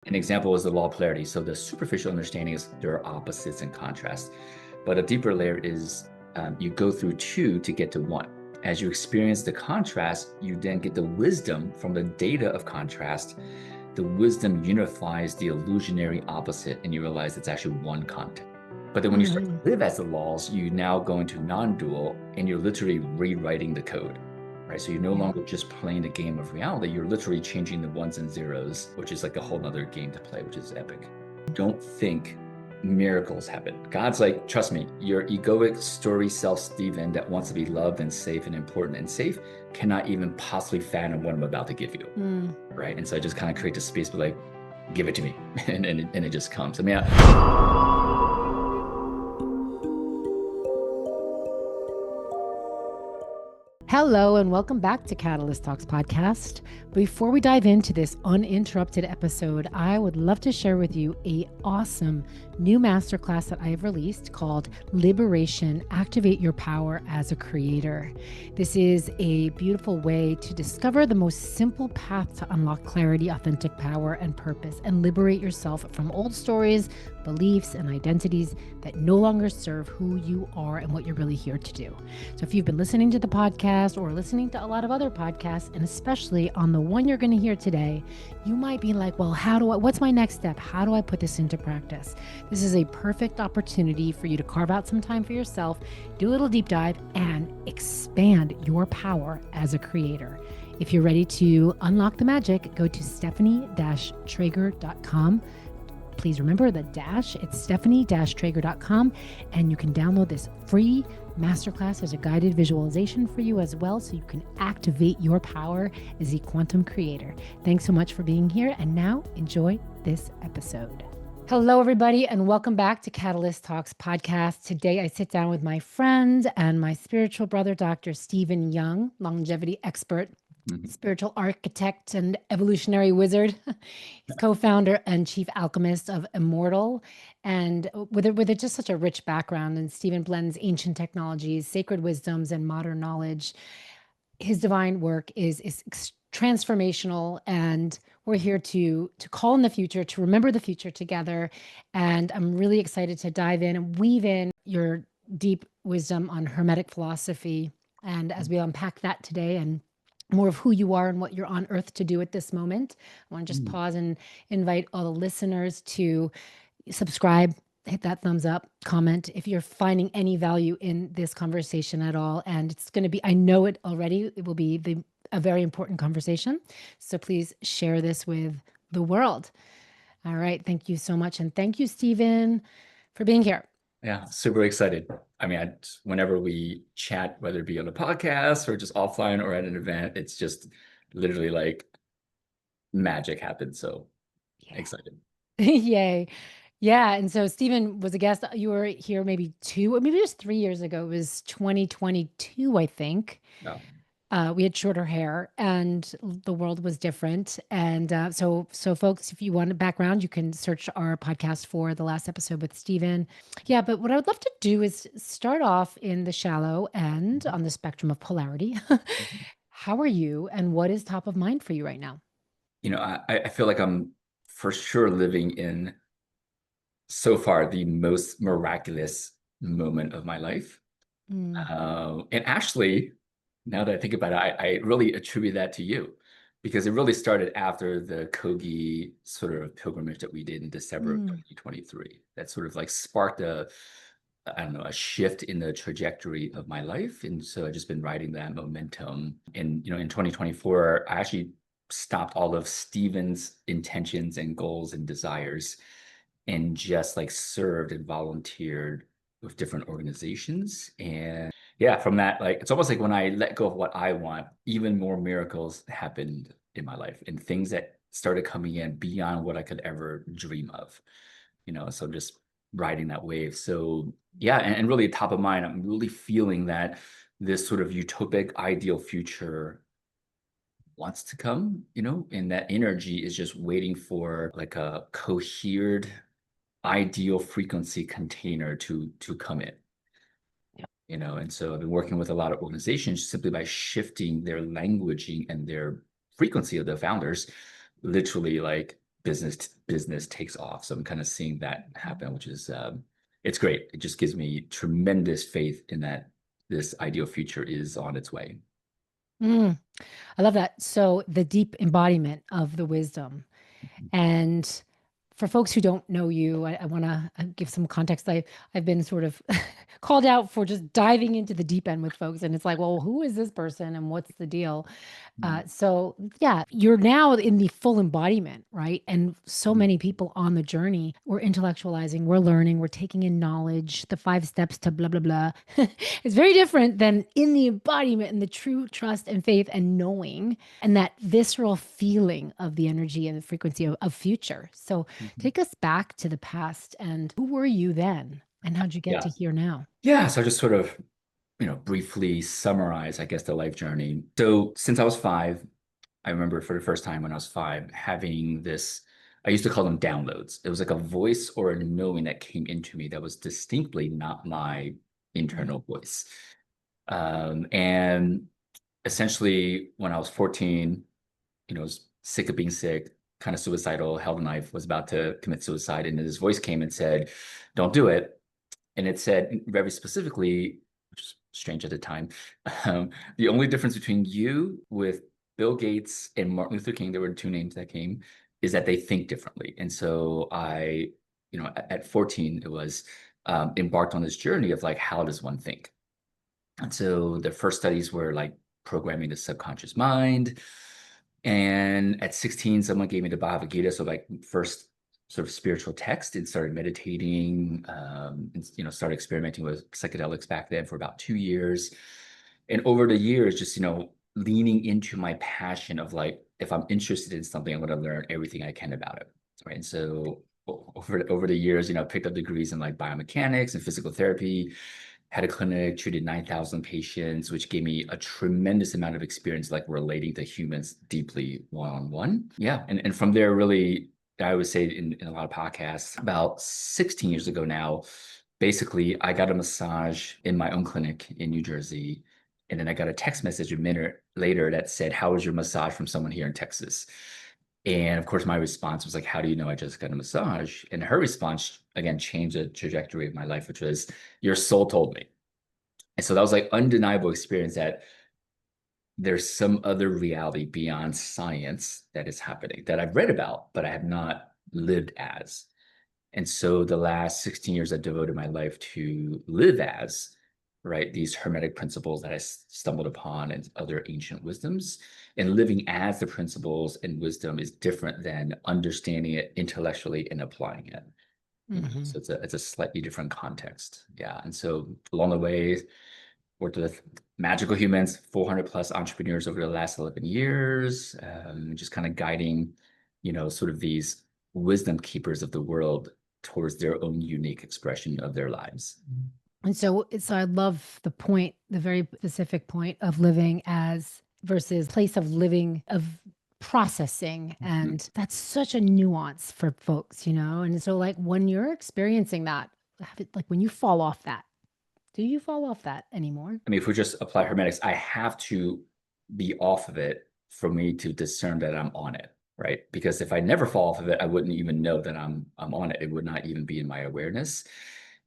An example is the law of polarity. So the superficial understanding is there are opposites and contrasts, but a deeper layer is you go through two to get to one. As you experience the contrast, you then get the wisdom from the data of contrast. The wisdom unifies the illusionary opposite, and you realize it's actually one content. But then when you start to live as the laws, you now go into non-dual, and you're literally rewriting the code, right? So you're no longer just playing the game of reality. You're literally changing the ones and zeros, which is like a whole nother game to play, which is epic. Don't think miracles happen. God's like, trust me, your egoic story self Stephen that wants to be loved and safe and important and safe cannot even possibly fathom what I'm about to give you, right? And so I just kind of create the space, but like, give it to me, and it just comes. I mean, Hello and welcome back to Catalyst Talks podcast. Before we dive into this uninterrupted episode, I would love to share with you an awesome new masterclass that I have released called Liberation: Activate Your Power as a Creator. This is a beautiful way to discover the most simple path to unlock clarity, authentic power, and purpose, and liberate yourself from old stories, beliefs, and identities that no longer serve who you are and what you're really here to do. So if you've been listening to the podcast or listening to a lot of other podcasts, and especially on the one you're going to hear today, you might be like, well, what's my next step? How do I put this into practice? This is a perfect opportunity for you to carve out some time for yourself, do a little deep dive, and expand your power as a creator. If you're ready to unlock the magic, go to stephanie-trager.com. Please remember the dash, it's stephanie-trager.com, and you can download this free masterclass as a guided visualization for you as well, so you can activate your power as a quantum creator. Thanks so much for being here, and now enjoy this episode. Hello, everybody, and welcome back to Catalyst Talks podcast. Today, I sit down with my friend and my spiritual brother, Dr. Stephen Young, longevity expert, spiritual architect and evolutionary wizard. He's co-founder and chief alchemist of Immortal, and with just such a rich background. And Stephen blends ancient technologies, sacred wisdoms, and modern knowledge. His divine work is transformational, and we're here to call in the future, to remember the future together. And I'm really excited to dive in and weave in your deep wisdom on Hermetic philosophy. And as we unpack that today and more of who you are and what you're on earth to do at this moment, I want to just pause and invite all the listeners to subscribe, hit that thumbs up, comment if you're finding any value in this conversation at all. And it's going to be, I know it already, it will be a very important conversation. So please share this with the world. All right. Thank you so much. And thank you, Stephen, for being here. Yeah, super excited. I mean, whenever we chat, whether it be on a podcast or just offline or at an event, it's just literally like magic happens. So excited. Yay. Yeah. And so Stephen was a guest. You were here maybe just 3 years ago. It was 2022, I think. No. We had shorter hair and the world was different. And so folks, if you want a background, you can search our podcast for the last episode with Stephen. Yeah, but what I would love to do is start off in the shallow end on the spectrum of polarity. How are you, and what is top of mind for you right now? You know, I feel like I'm for sure living in, so far, the most miraculous moment of my life. And actually, now that I think about it, I really attribute that to you, because it really started after the Kogi sort of pilgrimage that we did in December of 2023. That sort of like sparked a shift in the trajectory of my life. And so I've just been riding that momentum. And, in 2024, I actually stopped all of Stephen's intentions and goals and desires and just like served and volunteered with different organizations. And yeah, from that, like, it's almost like when I let go of what I want, even more miracles happened in my life and things that started coming in beyond what I could ever dream of, so I'm just riding that wave. So yeah, and really top of mind, I'm really feeling that this sort of utopic ideal future wants to come, and that energy is just waiting for like a cohered ideal frequency container to come in. And so I've been working with a lot of organizations simply by shifting their languaging and their frequency of the founders, literally like business takes off. So I'm kind of seeing that happen, which is it's great. It just gives me tremendous faith in that this ideal future is on its way. Mm, I love that. So the deep embodiment of the wisdom. And for folks who don't know you, I want to give some context. I've been sort of called out for just diving into the deep end with folks, and it's like, well, who is this person, and what's the deal? So yeah, you're now in the full embodiment, right? And so many people on the journey, we're intellectualizing, we're learning, we're taking in knowledge, the 5 steps to blah, blah, blah. It's very different than in the embodiment and the true trust and faith and knowing and that visceral feeling of the energy and the frequency of future. So take us back to the past and who were you then? And how'd you get Yeah. to here now? Yeah. So I just sort of, briefly summarize, I guess, the life journey. So since I was 5, I remember for the first time when I was 5 having this, I used to call them downloads. It was like a voice or a knowing that came into me that was distinctly not my internal voice. And essentially, when I was 14, was sick of being sick, kind of suicidal, held a knife, was about to commit suicide. And this voice came and said, don't do it. And it said very specifically, which is strange at the time, the only difference between you with Bill Gates and Martin Luther King, there were 2 names that came, is that they think differently. And so I, at 14, it was embarked on this journey of like, how does one think? And so the first studies were like programming the subconscious mind. And at 16, someone gave me the Bhagavad Gita, so like first sort of spiritual text, and started meditating, and started experimenting with psychedelics back then for about 2 years. And over the years, just leaning into my passion of like, if I'm interested in something, I'm going to learn everything I can about it, right? And so over the years, picked up degrees in like biomechanics and physical therapy, had a clinic, treated 9,000 patients, which gave me a tremendous amount of experience, like relating to humans deeply one-on-one. Yeah. And from there, really, I would say in a lot of podcasts, about 16 years ago now, basically, I got a massage in my own clinic in New Jersey. And then I got a text message a minute later that said, how was your massage, from someone here in Texas? And of course, my response was like, how do you know I just got a massage? And her response, again, changed the trajectory of my life, which was, your soul told me. And so that was like undeniable experience that there's some other reality beyond science that is happening that I've read about, but I have not lived as. And so the last 16 years, I devoted my life to live as, right, these Hermetic principles that I stumbled upon and other ancient wisdoms. And living as the principles and wisdom is different than understanding it intellectually and applying it. So it's a slightly different context. Yeah. And so along the way, worked with magical humans, 400 plus entrepreneurs over the last 11 years, just kind of guiding, sort of these wisdom keepers of the world towards their own unique expression of their lives. And so I love the very specific point of living as versus place of living, of processing. And that's such a nuance for folks, And so like when you're experiencing that, like when you fall off that, do you fall off that anymore? I mean, if we just apply Hermetics, I have to be off of it for me to discern that I'm on it, right? Because if I never fall off of it, I wouldn't even know that I'm on it. It would not even be in my awareness.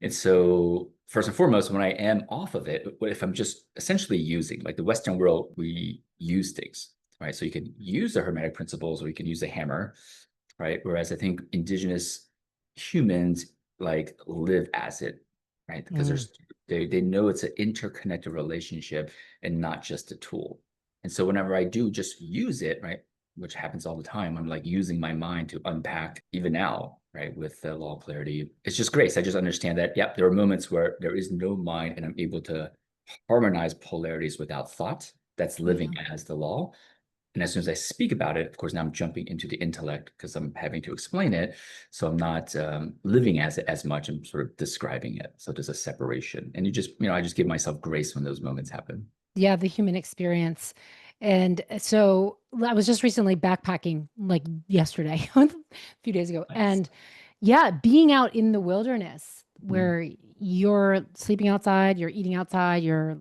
And so first and foremost, when I am off of it, what if I'm just essentially using, like the Western world, we use things, right? So you can use the Hermetic principles, or you can use a hammer, right? Whereas I think indigenous humans like live as it, right? Because they know it's an interconnected relationship and not just a tool. And so whenever I do just use it, right, which happens all the time, I'm like using my mind to unpack, even now, right, with the law of polarity. It's just grace. I just understand that, yep, there are moments where there is no mind and I'm able to harmonize polarities without thought. That's living as the law. And as soon as I speak about it, of course, now I'm jumping into the intellect because I'm having to explain it. So I'm not living as it as much. I'm sort of describing it. So there's a separation. And I just give myself grace when those moments happen. Yeah, the human experience. And so I was just recently backpacking, like yesterday, a few days ago. Nice. And yeah, being out in the wilderness where you're sleeping outside, you're eating outside, you're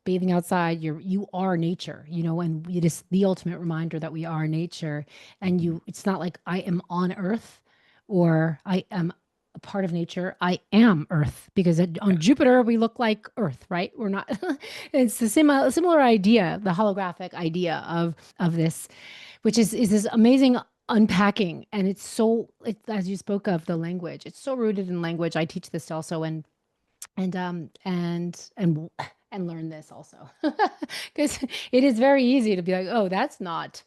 bathing outside, you are nature, and it is the ultimate reminder that we are nature. And it's not like I am on Earth or I am a part of nature. I am Earth because Yeah. on Jupiter we look like Earth, right? We're not. It's the similar idea, the holographic idea of this, which is this amazing unpacking. And as you spoke of the language, it's so rooted in language. I teach this also, and and learn this also, because it is very easy to be like, oh, that's not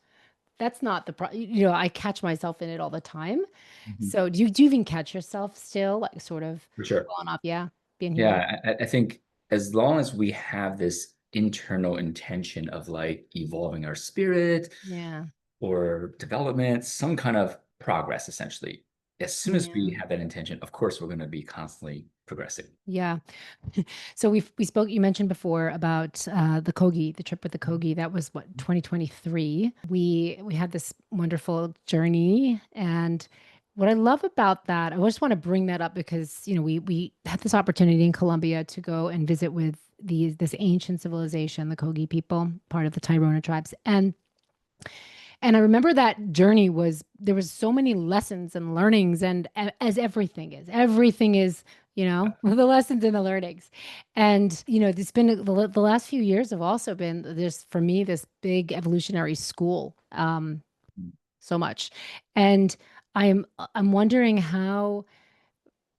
I catch myself in it all the time. Mhm. So do you even catch yourself still, like, sort of For sure. going off, yeah, being human? Yeah, I think as long as we have this internal intention of like evolving our spirit Yeah. or development, some kind of progress, essentially. As soon as we Yeah. have that intention, of course, we're going to be constantly progressing. Yeah. So we spoke, you mentioned before about the Kogi, the trip with the Kogi. That was what, 2023. We had this wonderful journey. And what I love about that, I just want to bring that up because, we had this opportunity in Colombia to go and visit with this ancient civilization, the Kogi people, part of the Tairona tribes. And I remember that journey there was so many lessons and learnings, and as everything is, the lessons and the learnings. And, it's been the last few years have also been this, for me, this big evolutionary school, so much. And I'm wondering how,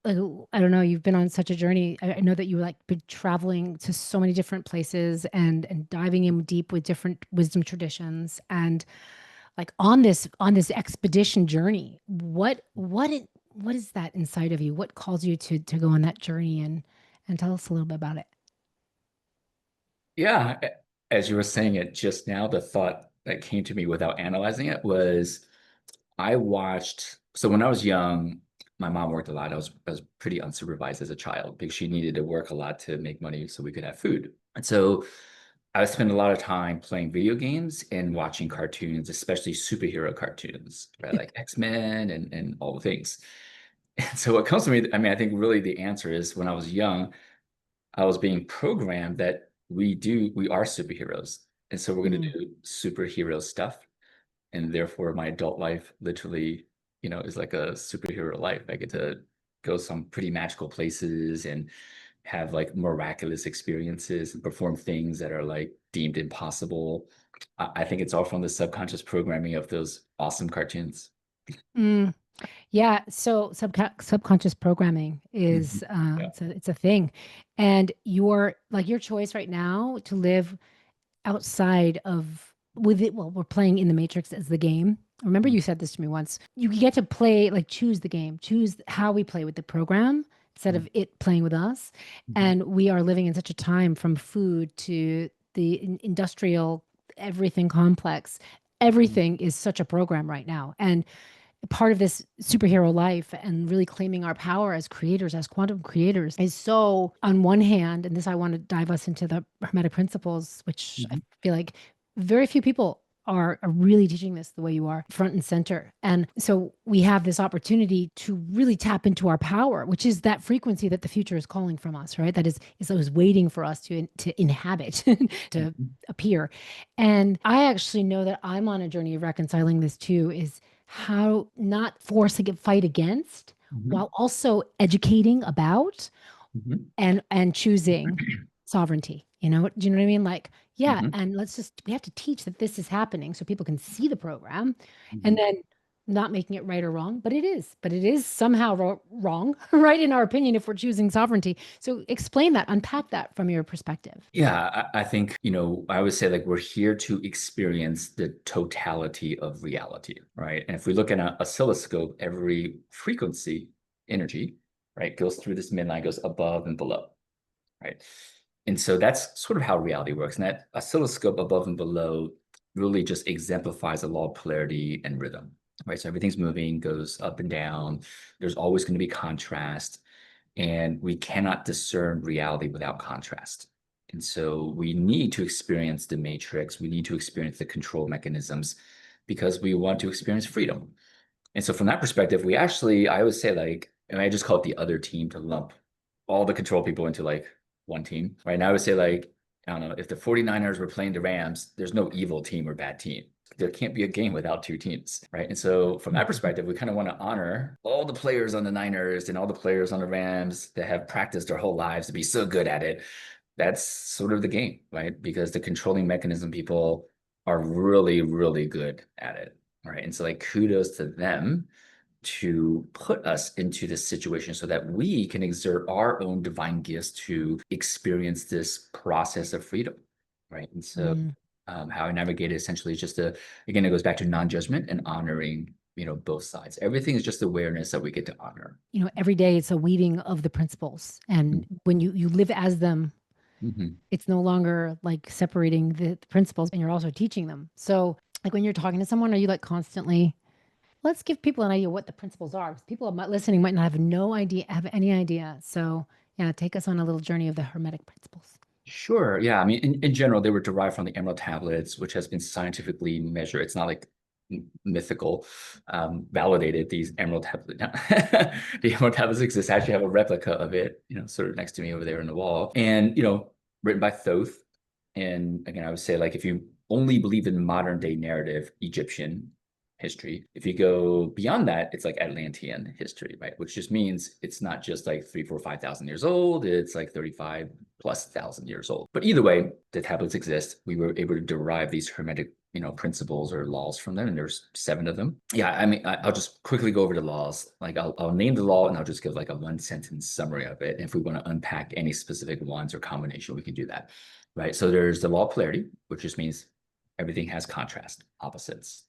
like, I don't know, you've been on such a journey. I know that you like been traveling to so many different places and diving in deep with different wisdom traditions. And like on this expedition journey, what is that inside of you? What calls you to go on that journey, and tell us a little bit about it? Yeah, as you were saying it just now, the thought that came to me without analyzing it was I watched. So when I was young, my mom worked a lot. I was pretty unsupervised as a child because she needed to work a lot to make money so we could have food. And so I would spend a lot of time playing video games and watching cartoons, especially superhero cartoons, right? Like X-Men and all the things. And so what comes to me, I mean, I think really the answer is when I was young, I was being programmed that we are superheroes. And so we're going to Mm, do superhero stuff. And therefore my adult life literally, is like a superhero life. I get to go some pretty magical places and have like miraculous experiences and perform things that are like deemed impossible. I think it's all from the subconscious programming of those awesome cartoons. mm. Yeah, so subconscious programming Mhm. is Yeah. it's a thing. And your choice right now to live outside of with it, well, we're playing in the Matrix as the game. Remember, you said this to me once. You get to play, like, choose the game, choose how we play with the program instead Mhm. of it playing with us. Mhm. And we are living in such a time, from food to the industrial, everything complex. Mhm. Everything is such a program right now. And part of this superhero life and really claiming our power as creators, as quantum creators, is so, on one hand, and this, I want to dive us into the Hermetic principles, which I Mhm. feel like very few people are really teaching this the way you are, front and center. And so we have this opportunity to really tap into our power, which is that frequency that the future is calling from us, right? That is always waiting for us to inhabit, to Mhm. appear. And I actually know that I'm on a journey of reconciling this too, is how not forcing a fight against Mhm. while also educating about Mhm. and choosing sovereignty. Do you know what I mean? Like, yeah, Mhm. and we have to teach that this is happening so people can see the program, and Mhm. then not making it right or wrong, but it is somehow wrong, right, in our opinion, if we're choosing sovereignty. So explain that, unpack that from your perspective. Yeah, I think, I would say like we're here to experience the totality of reality, right? And if we look at an oscilloscope, every frequency, energy, right, goes through this midline, goes above and below, right? And so that's sort of how reality works. And that oscilloscope above and below really just exemplifies the law of polarity and rhythm, right? So everything's moving, goes up and down. There's always going to be contrast, and we cannot discern reality without contrast. And so we need to experience the matrix. We need to experience the control mechanisms because we want to experience freedom. And so from that perspective, we actually, I would say like, and I just call it the other team to lump all the control people into like one team, right? And I would say like I don't know, if the 49ers were playing the Rams, there's no evil team or bad team. There can't be a game without two teams, right? And so from that perspective, we kind of want to honor all the players on the Niners and all the players on the Rams that have practiced their whole lives to be so good at it. That's sort of the game, right? Because the controlling mechanism people are really, really good at it, right? And so like kudos to them to put us into this situation so that we can exert our own divine gifts to experience this process of freedom, right? And so how I navigate it essentially is just again, it goes back to non-judgment and honoring, both sides. Everything is just awareness that we get to honor. Every day it's a weaving of the principles. And when you live as them, it's no longer like separating the principles, and you're also teaching them. So like when you're talking to someone, are you like constantly, let's give people an idea what the principles are, because people listening might not have any idea. So yeah, take us on a little journey of the Hermetic principles. Sure. Yeah. I mean, in general, they were derived from the Emerald Tablets, which has been scientifically measured. It's not like mythical, validated. These Emerald Tablets, the Emerald Tablets exist. I actually have a replica of it, sort of next to me over there in the wall. And, written by Thoth. And again, I would say like if you only believe in modern day narrative, Egyptian history. If you go beyond that, it's like Atlantean history, right? Which just means it's not just like 3, 4, 5,000 years old. It's like 35 plus thousand years old. But either way, the tablets exist. We were able to derive these Hermetic, principles or laws from them, and there's 7 of them. Yeah, I mean, I'll just quickly go over the laws. Like I'll name the law and I'll just give like a 1-sentence summary of it. And if we want to unpack any specific ones or combination, we can do that, right? So there's the law of polarity, which just means everything has contrast, opposites.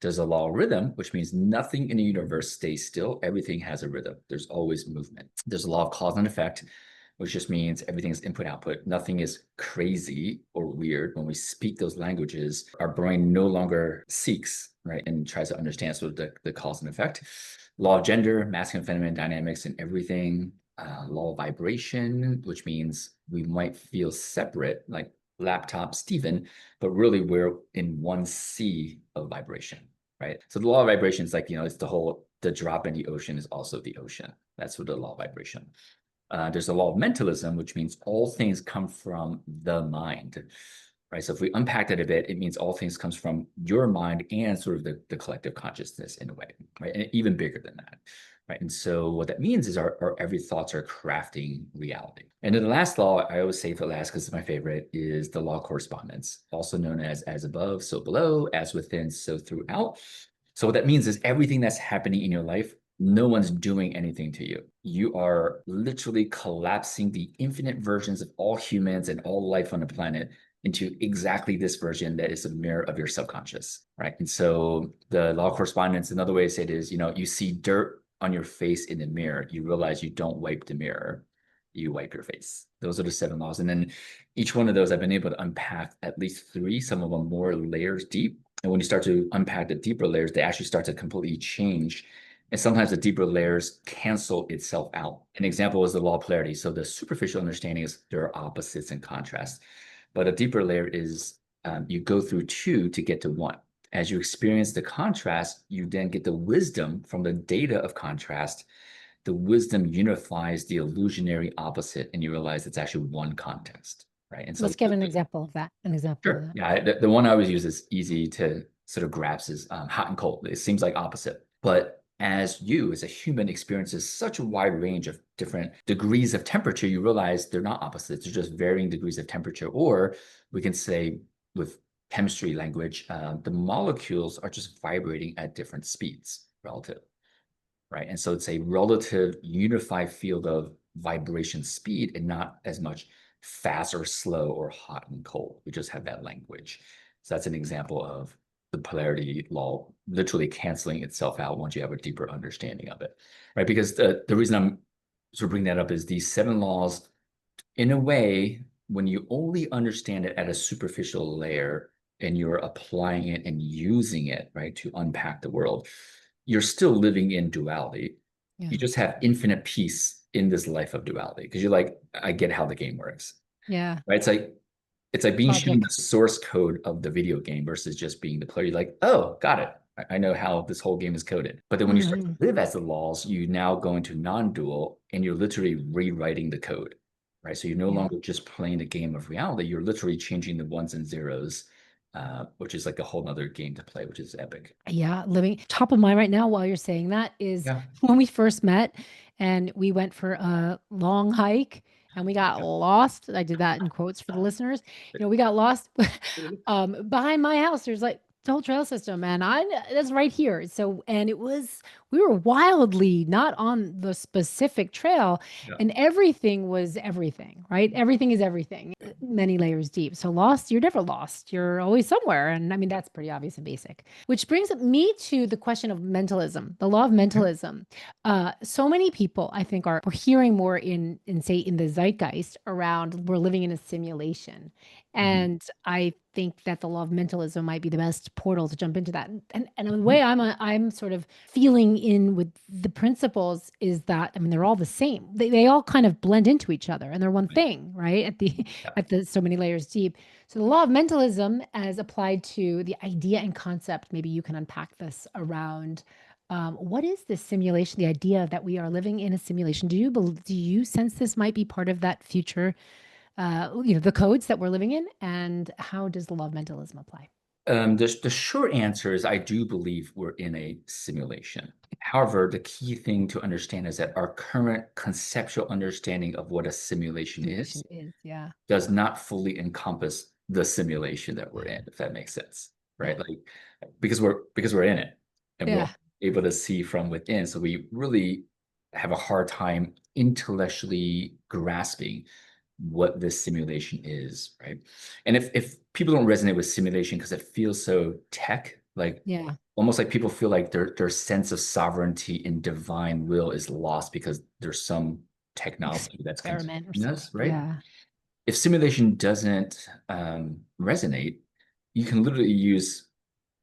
There's a law of rhythm, which means nothing in the universe stays still. Everything has a rhythm. There's always movement. There's a law of cause and effect, which just means everything is input output. Nothing is crazy or weird. When we speak those languages, our brain no longer seeks, right, and tries to understand sort of the cause and effect. Law of gender, masculine, feminine dynamics and everything. Law of vibration, which means we might feel separate, like laptop Stephen, but really we're in one sea of vibration, right? So the law of vibration is like, it's the drop in the ocean is also the ocean. That's what the law of vibration. There's a law of mentalism, which means all things come from the mind, right? So if we unpack that a bit, it means all things comes from your mind and sort of the collective consciousness in a way, right? And even bigger than that, right? And so what that means is our every thoughts are crafting reality. And then the last law, I always say for last because it's my favorite, is the law of correspondence, also known as above, so below, as within, so throughout. So what that means is everything that's happening in your life, no one's doing anything to you. You are literally collapsing the infinite versions of all humans and all life on the planet into exactly this version that is a mirror of your subconscious, right? And so the law of correspondence, another way to say it is, you see dirt on your face in the mirror, you realize you don't wipe the mirror, you wipe your face. Those are the 7 laws. And then each one of those, I've been able to unpack at least 3, some of them more layers deep. And when you start to unpack the deeper layers, they actually start to completely change. And sometimes the deeper layers cancel itself out. An example is the law of polarity. So the superficial understanding is there are opposites and contrasts. But a deeper layer is you go through 2 to get to 1. As you experience the contrast, you then get the wisdom from the data of contrast. The wisdom unifies the illusionary opposite, and you realize it's actually one context, right? And so let's give an example of that. Sure. Yeah, the one I always use is easy to sort of grasp is hot and cold. It seems like opposite, but as a human experiences such a wide range of different degrees of temperature, you realize they're not opposites. They're just varying degrees of temperature. Or we can say with chemistry language, the molecules are just vibrating at different speeds relative, right? And so it's a relative unified field of vibration speed and not as much fast or slow or hot and cold. We just have that language. So that's an example of the polarity law literally canceling itself out once you have a deeper understanding of it, right? Because the reason I'm sort of bringing that up is these 7 laws, in a way, when you only understand it at a superficial layer and you're applying it and using it, right, to unpack the world, you're still living in duality. Yeah. You just have infinite peace in this life of duality because you're like, I get how the game works. Yeah. Right. It's like being shown the source code of the video game versus just being the player. You're like, oh, got it. I know how this whole game is coded. But then when you start to live as the laws, you now go into non-dual and you're literally rewriting the code, right? So you're no Yeah. longer just playing the game of reality. You're literally changing the ones and zeros, which is like a whole nother game to play, which is epic. Yeah, living top of mind right now while you're saying that is Yeah. when we first met and we went for a long hike and we got lost. I did that in quotes for the listeners. We got lost behind my house. There's like the whole trail system, and that's right here. So, and we were wildly not on the specific trail, Yeah. and everything was everything, right? Everything is everything, many layers deep. So lost, you're never lost. You're always somewhere. And I mean, that's pretty obvious and basic. Which brings me to the question of mentalism, the law of mentalism. So many people, I think, we're hearing more in say in the zeitgeist around we're living in a simulation. Mhm. And I think that the law of mentalism might be the best portal to jump into that. And the way Mhm. I'm sort of feeling in with the principles is that I mean they're all the same. They all kind of blend into each other and they're one Right. thing, right? Yeah. At the so many layers deep. So the law of mentalism as applied to the idea and concept, maybe you can unpack this around what is this simulation? The idea that we are living in a simulation. Do you sense this might be part of that future the codes that we're living in, and how does the law of mentalism apply? The short answer is I do believe we're in a simulation. However, the key thing to understand is that our current conceptual understanding of what a simulation Simulation is is, yeah, does not fully encompass the simulation that we're in, if that makes sense, yeah, right? Like because we're in it and we're yeah, able to see from within. So we really have a hard time intellectually grasping what this simulation is, right? And if people don't resonate with simulation because it feels so tech, like yeah. almost like people feel like their sense of sovereignty and divine will is lost because there's some technology that's Experiment or controlling something. us, right? Yeah, If simulation doesn't resonate, you can literally use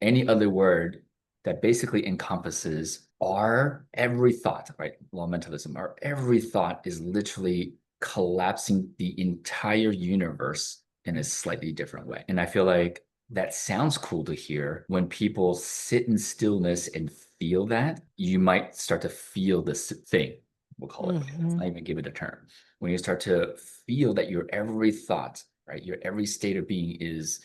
any other word that basically encompasses our every thought, right? Law of mentalism, our every thought is literally collapsing the entire universe in a slightly different way. And I feel like that sounds cool to hear. When people sit in stillness and feel that, you might start to feel this thing. We'll call it. Let's hmm, not even give it a term. When you start to feel that your every thought, right, your every state of being is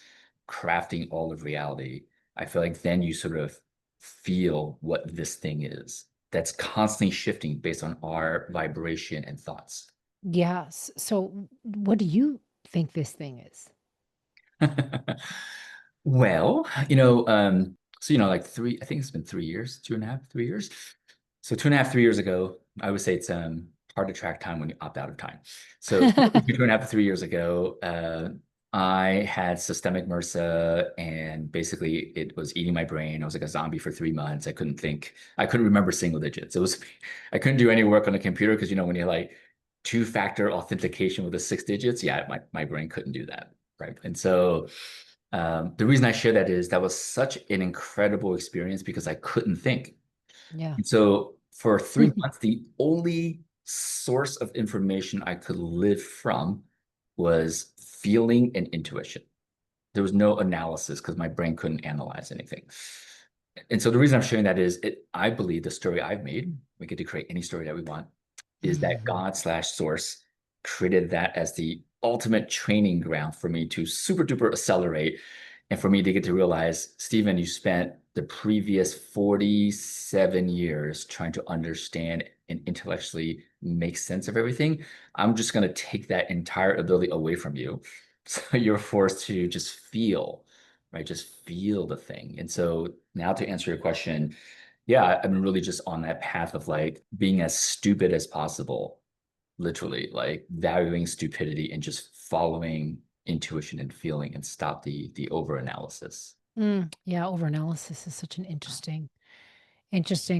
crafting all of reality, I feel like then you sort of feel what this thing is that's constantly shifting based on our vibration and thoughts. yes. So, what do you think this thing is? Well, so like I think it's been 3 years, 2.5, 3 years. So 2.5, 3 years ago, I would say it's hard to track time when you opt out of time. So 2.5 to 3 years ago, I had systemic MRSA and basically it was eating my brain. I was like a zombie for 3 months. I couldn't think, I couldn't remember single digits. I couldn't do any work on the computer because when you're like two-factor authentication with the 6 digits, yeah, my brain couldn't do that. Right. And so the reason I share that is that was such an incredible experience because I couldn't think. Yeah. And so for 3 months, the only source of information I could live from was feeling and intuition. There was no analysis because my brain couldn't analyze anything. And so the reason I'm sharing that is I believe the story I've made, we get to create any story that we want, is that Mhm. God slash source created that as the ultimate training ground for me to super duper accelerate and for me to get to realize, Stephen, you spent the previous 47 years trying to understand and intellectually make sense of everything. I'm just going to take that entire ability away from you. So you're forced to just feel, right? Just feel the thing. And so now to answer your question, yeah, I'm really just on that path of like being as stupid as possible, literally, like valuing stupidity and just following intuition and feeling and stop the over analysis. Yeah, overanalysis is such an interesting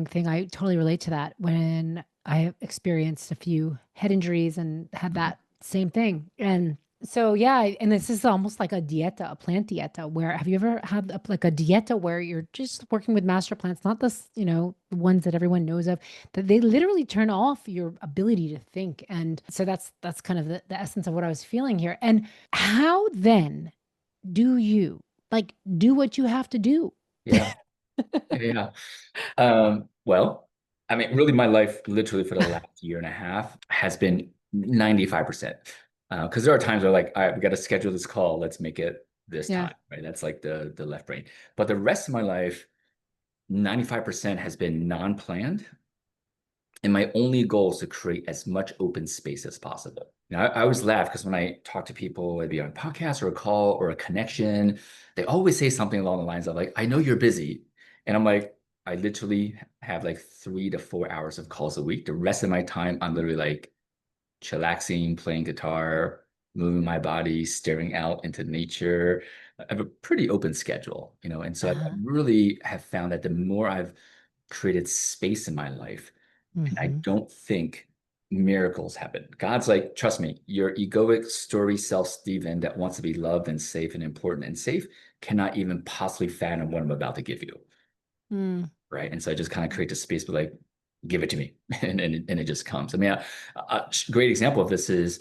thing. I totally relate to that when I have experienced a few head injuries and had Mhm. that same thing. And so, yeah, and this is almost like a dieta, a plant dieta, where have you ever had like a dieta where you're just working with master plants, not the ones that everyone knows of, that they literally turn off your ability to think. And so that's kind of the essence of what I was feeling here. And how then do you like do what you have to do? Yeah, yeah. Well, I mean, really, my life, literally for the last year and a half, has been 95%. Because there are times where like, all right, we got to schedule this call. Let's make it this Yeah. time, right? That's like the left brain. But the rest of my life, 95% has been non-planned. And my only goal is to create as much open space as possible. Now, I always laugh because when I talk to people, whether it be on a podcast or a call or a connection, they always say something along the lines of like, I know you're busy. And I'm like, I literally have like 3 to 4 hours of calls a week. The rest of my time, I'm literally like chillaxing, playing guitar, moving my body, staring out into nature. I have a pretty open schedule, and so I Uh-huh. really have found that the more I've created space in my life, and I Mm-hmm. don't think miracles happen. God's like, trust me, your egoic story self, Stephen, that wants to be loved and safe and important and safe, cannot even possibly fathom what I'm about to give you. Mm. Right. And so I just kind of create the space, but like, give it to me. And it just comes. I mean, a great example of this is,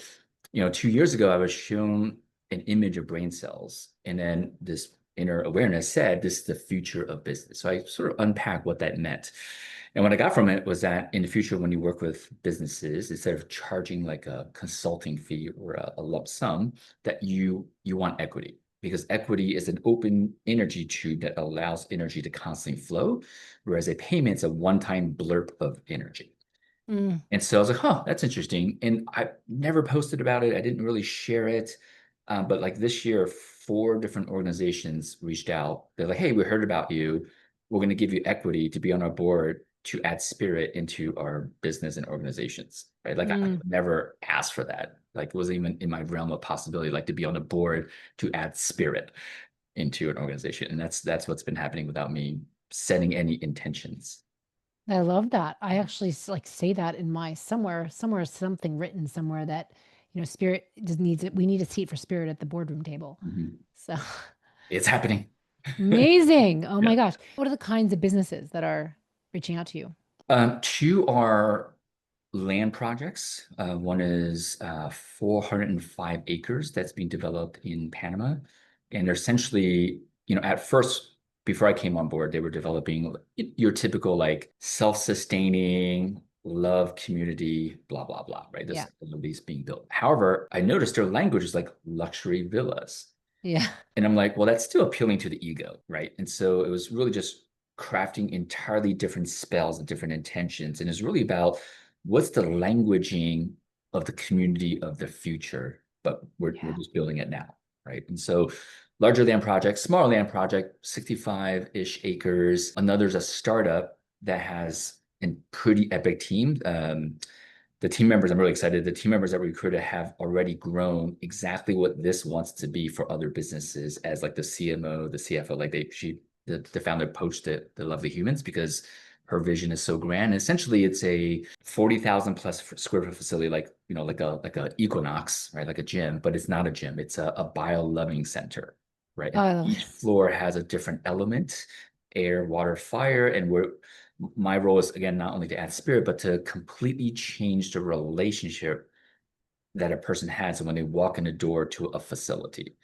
2 years ago, I was shown an image of brain cells. And then this inner awareness said, this is the future of business. So I sort of unpacked what that meant. And what I got from it was that in the future, when you work with businesses, instead of charging like a consulting fee or a lump sum, that you want equity, because equity is an open energy tube that allows energy to constantly flow, whereas a payment's a one-time blurb of energy. Mm. And so I was like, huh, that's interesting. And I never posted about it. I didn't really share it. But like this year, 4 different organizations reached out. They're like, hey, we heard about you. We're going to give you equity to be on our board to add spirit into our business and organizations. Right. Like I Mm. never asked for that. Like it wasn't even in my realm of possibility, like to be on a board to add spirit into an organization. And that's what's been happening without me setting any intentions. I love that. I actually like say that in my somewhere something written somewhere that, spirit just needs it. We need a seat for spirit at the boardroom table. Mhm. So It's happening. amazing. Oh Yeah. my gosh. What are the kinds of businesses that are reaching out to you? Two are land projects. One is 405 acres that's being developed in Panama. And they're essentially, at first, before I came on board, they were developing your typical like self-sustaining, love community, blah, blah, blah, right? This Yeah. facilities being built. However, I noticed their language is like luxury villas. Yeah. And I'm like, well, that's still appealing to the ego, right? And so it was really just crafting entirely different spells and different intentions. And it's really about what's the languaging of the community of the future, but we're Yeah. just building it now, right? And so larger land project, smaller land project, 65-ish acres. Another's a startup that has a pretty epic team. The team members, I'm really excited. The team members that we recruited have already grown exactly what this wants to be for other businesses as like the CMO, the CFO, like the founder poached the lovely humans because her vision is so grand. And essentially it's a 40,000 plus square foot facility, like, like a Equinox, right? Like a gym, but it's not a gym. It's a bio loving center, right? Oh, And I love each floor has a different element, air, water, fire. And my role is again not only to add spirit but to completely change the relationship that a person has when they walk in the door to a facility,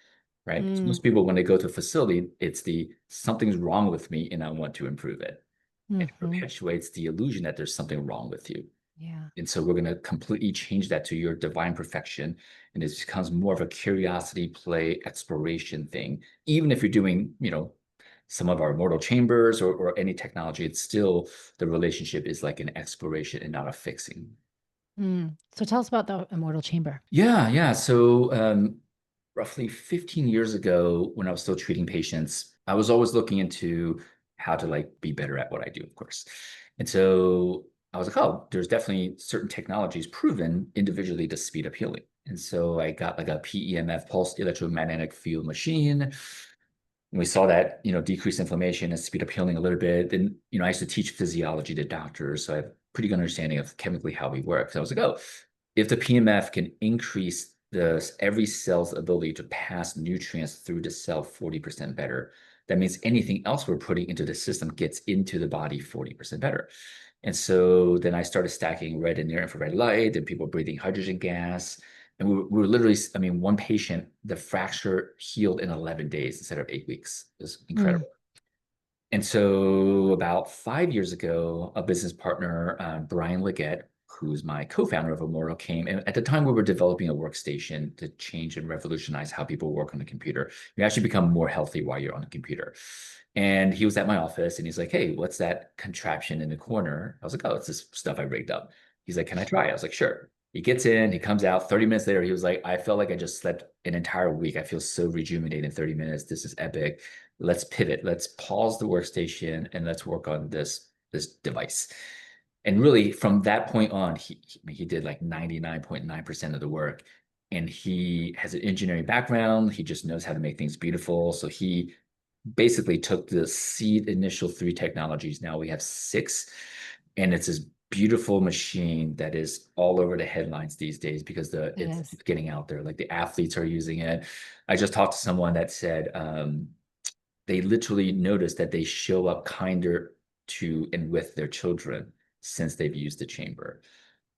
right? So Mm. most people when they go to a facility, it's the something's wrong with me and I want to improve it. It Hmm. perpetuates the illusion that there's something wrong with you. Yeah. And so we're going to completely change that to your divine perfection. And it becomes more of a curiosity play exploration thing. Even if you're doing, some of our mortal chambers or any technology, it's still the relationship is like an exploration and not a fixing. Mm. So tell us about the immortal chamber. Yeah, yeah. So roughly 15 years ago, when I was still treating patients, I was always looking into how to like be better at what I do, of course. And so I was like, oh, there's definitely certain technologies proven individually to speed up healing. And so I got like a PEMF, pulsed electromagnetic field machine. And we saw that, decrease inflammation and speed up healing a little bit. And, I used to teach physiology to doctors. So I have a pretty good understanding of chemically how we work. So I was like, oh, if the PMF can increase every cell's ability to pass nutrients through the cell 40% better, that means anything else we're putting into the system gets into the body 40% better. And so then I started stacking red and near infrared light, and people breathing hydrogen gas. And we were literally, I mean, one patient, the fracture healed in 11 days instead of 8 weeks. It was Mm. incredible. And so about 5 years ago, a business partner, Brian Leggett, who's my co-founder of Immortal, came. And at the time, we were developing a workstation to change and revolutionize how people work on the computer. You actually become more healthy while you're on the computer. And he was at my office and he's like, hey, what's that contraption in the corner? I was like, oh, it's this stuff I rigged up. He's like, can I try it? I was like, sure. He gets in, he comes out 30 minutes later. He was like, I felt like I just slept an entire week. I feel so rejuvenated in 30 minutes. This is epic. Let's pivot. Let's pause the workstation and let's work on this device. And really, from that point on, he did like 99.9% of the work. And he has an engineering background. He just knows how to make things beautiful. So he basically took the seed initial 3 technologies. Now we have 6, and it's this beautiful machine that is all over the headlines these days because it's getting out there. Like the athletes are using it. I just talked to someone that said they literally noticed that they show up kinder to and with their children since they've used the chamber.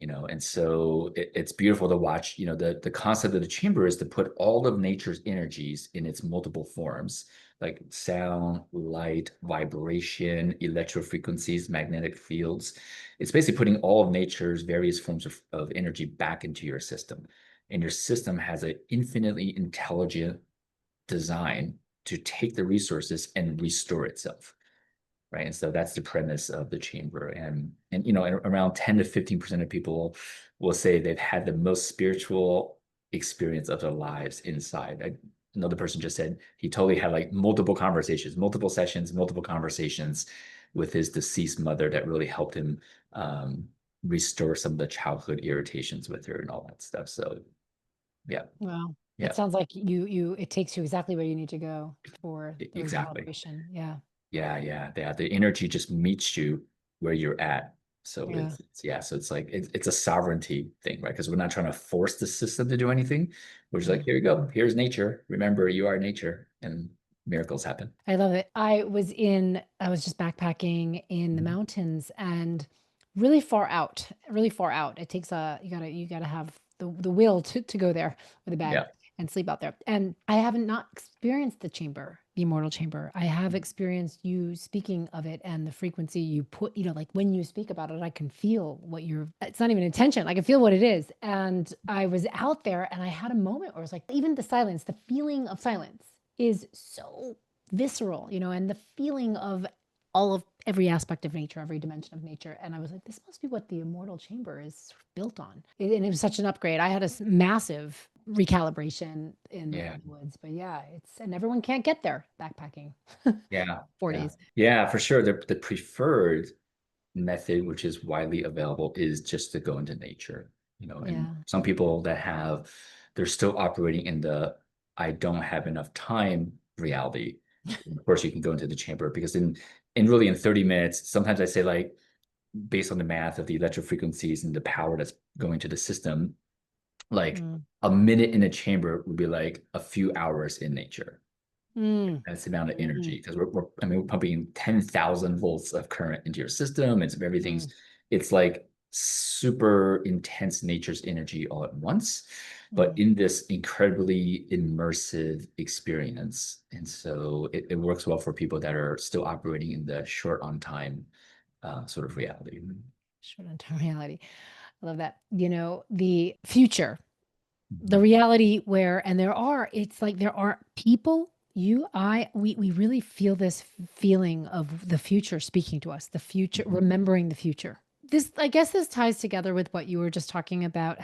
And so it's beautiful to watch. The concept of the chamber is to put all of nature's energies in its multiple forms, like sound, light, vibration, electrofrequencies, magnetic fields. It's basically putting all of nature's various forms of energy back into your system. And your system has an infinitely intelligent design to take the resources and restore itself. Right. And so that's the premise of the chamber. And around 10 to 15% of people will say they've had the most spiritual experience of their lives inside. Another person just said he totally had like multiple conversations, multiple sessions, multiple conversations with his deceased mother that really helped him restore some of the childhood irritations with her and all that stuff. So, yeah. Wow. Yeah. It sounds like it takes you exactly where you need to go for the Exactly. recalibration. Yeah. Yeah. The energy just meets you where you're at. So Yeah. so it's like it's a sovereignty thing, right? Because we're not trying to force the system to do anything. We're just like, here you go. Here's nature. Remember, you are nature, and miracles happen. I love it. I was just backpacking in the mountains and really far out, really far out. It takes you gotta have the will to go there with a bag Yeah. and sleep out there. And I haven't not experienced the chamber, the immortal chamber. I have experienced you speaking of it and the frequency you put, like when you speak about it, I can feel it's not even intention. I can feel what it is. And I was out there and I had a moment where it was like, even the silence, the feeling of silence is so visceral, and the feeling of every aspect of nature, every dimension of nature. And I was like, this must be what the immortal chamber is built on. And it was such an upgrade. I had a massive recalibration in the woods, but and everyone can't get there backpacking. 4 days. Yeah, for sure. The preferred method, which is widely available, is just to go into nature. And some people they're still operating in the I don't have enough time reality. Of course, you can go into the chamber because really in 30 minutes, sometimes I say, like, based on the math of the electric frequencies and the power that's going to the system, like a minute in a chamber would be like a few hours in nature. That's the amount of energy because we're pumping 10,000 volts of current into your system. It's like super intense nature's energy all at once, but in this incredibly immersive experience. And so it works well for people that are still operating in the short on time sort of reality. Short on time reality. I love that. The future, the reality there are people, we really feel this feeling of the future speaking to us, the future, remembering the future. I guess this ties together with what you were just talking about,